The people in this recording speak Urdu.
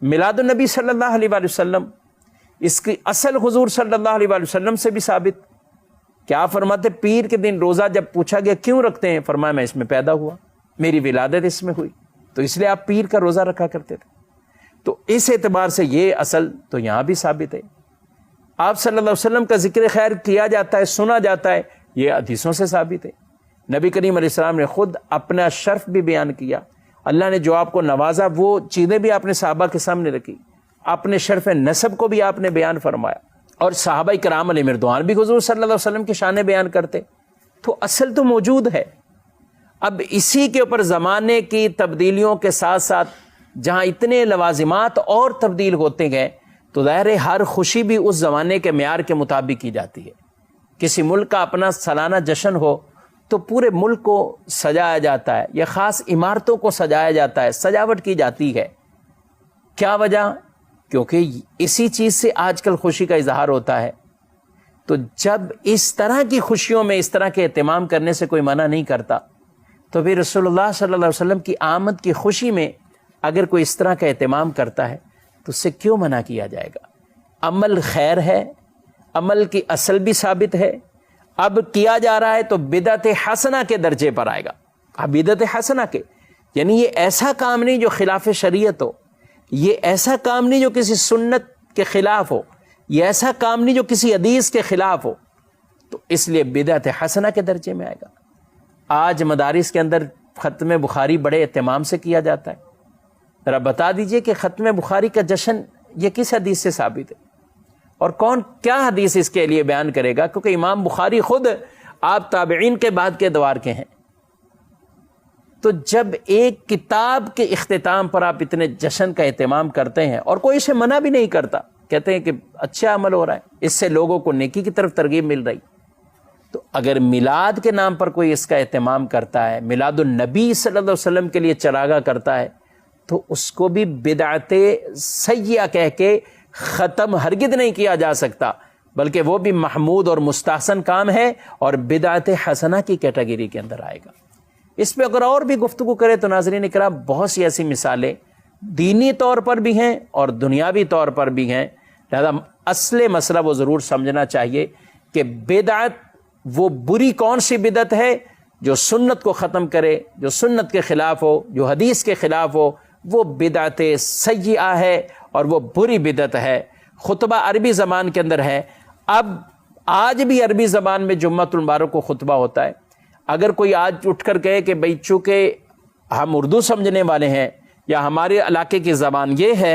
میلاد النبی صلی اللہ علیہ وآلہ وسلم، اس کی اصل حضور صلی اللہ علیہ وآلہ وسلم سے بھی ثابت. کیا فرماتے؟ پیر کے دن روزہ جب پوچھا گیا کیوں رکھتے ہیں، فرمایا میں اس میں پیدا ہوا، میری ولادت اس میں ہوئی، تو اس لیے آپ پیر کا روزہ رکھا کرتے تھے. تو اس اعتبار سے یہ اصل تو یہاں بھی ثابت ہے. آپ صلی اللہ علیہ وسلم کا ذکر خیر کیا جاتا ہے، سنا جاتا ہے، یہ حدیثوں سے ثابت ہے. نبی کریم علیہ السلام نے خود اپنا شرف بھی بیان کیا. اللہ نے جو آپ کو نوازا وہ چیزیں بھی آپ نے صحابہ کے سامنے رکھی، اپنے شرف نسب کو بھی آپ نے بیان فرمایا، اور صحابہ کرام علیہ مردوان بھی حضور صلی اللہ علیہ وسلم کی شان بیان کرتے. تو اصل تو موجود ہے. اب اسی کے اوپر زمانے کی تبدیلیوں کے ساتھ ساتھ جہاں اتنے لوازمات اور تبدیل ہوتے گئے تو ظاہر ہے ہر خوشی بھی اس زمانے کے معیار کے مطابق کی جاتی ہے. کسی ملک کا اپنا سالانہ جشن ہو تو پورے ملک کو سجایا جاتا ہے، یا خاص عمارتوں کو سجایا جاتا ہے، سجاوٹ کی جاتی ہے. کیا وجہ؟ کیونکہ اسی چیز سے آج کل خوشی کا اظہار ہوتا ہے. تو جب اس طرح کی خوشیوں میں اس طرح کے اہتمام کرنے سے کوئی منع نہیں کرتا، تو پھر رسول اللہ صلی اللہ علیہ وسلم کی آمد کی خوشی میں اگر کوئی اس طرح کا اہتمام کرتا ہے تو اس سے کیوں منع کیا جائے گا؟ عمل خیر ہے، عمل کی اصل بھی ثابت ہے. اب کیا جا رہا ہے تو بدعت حسنہ کے درجے پر آئے گا. اب بدعت حسنہ کے یعنی یہ ایسا کام نہیں جو خلاف شریعت ہو، یہ ایسا کام نہیں جو کسی سنت کے خلاف ہو، یہ ایسا کام نہیں جو کسی حدیث کے خلاف ہو، تو اس لیے بدعت حسنہ کے درجے میں آئے گا. آج مدارس کے اندر ختم بخاری بڑے اہتمام سے کیا جاتا ہے. ذرا بتا دیجئے کہ ختم بخاری کا جشن یہ کس حدیث سے ثابت ہے، اور کون کیا حدیث اس کے لیے بیان کرے گا؟ کیونکہ امام بخاری خود آپ تابعین کے بعد کے دوار کے ہیں. تو جب ایک کتاب کے اختتام پر آپ اتنے جشن کا اہتمام کرتے ہیں اور کوئی اسے منع بھی نہیں کرتا، کہتے ہیں کہ اچھا عمل ہو رہا ہے، اس سے لوگوں کو نیکی کی طرف ترغیب مل رہی، تو اگر میلاد کے نام پر کوئی اس کا اہتمام کرتا ہے، میلاد النبی صلی اللہ علیہ وسلم کے لیے چراغاں کرتا ہے، تو اس کو بھی بدعت سیئہ کہہ کے ختم ہرگز نہیں کیا جا سکتا، بلکہ وہ بھی محمود اور مستحسن کام ہے اور بدعت حسنہ کی کیٹیگری کے اندر آئے گا. اس پہ اگر اور بھی گفتگو کرے تو ناظرین اکرام بہت سی ایسی مثالیں دینی طور پر بھی ہیں اور دنیاوی طور پر بھی ہیں. لہذا اصل مسئلہ وہ ضرور سمجھنا چاہیے کہ بدعت وہ بری کون سی بدعت ہے جو سنت کو ختم کرے، جو سنت کے خلاف ہو، جو حدیث کے خلاف ہو، وہ بدعت سیئہ ہے اور وہ بری بدعت ہے. خطبہ عربی زبان کے اندر ہے. اب آج بھی عربی زبان میں جمعۃ المبارک کو خطبہ ہوتا ہے. اگر کوئی آج اٹھ کر کہے کہ بھئی چونکہ ہم اردو سمجھنے والے ہیں یا ہمارے علاقے کی زبان یہ ہے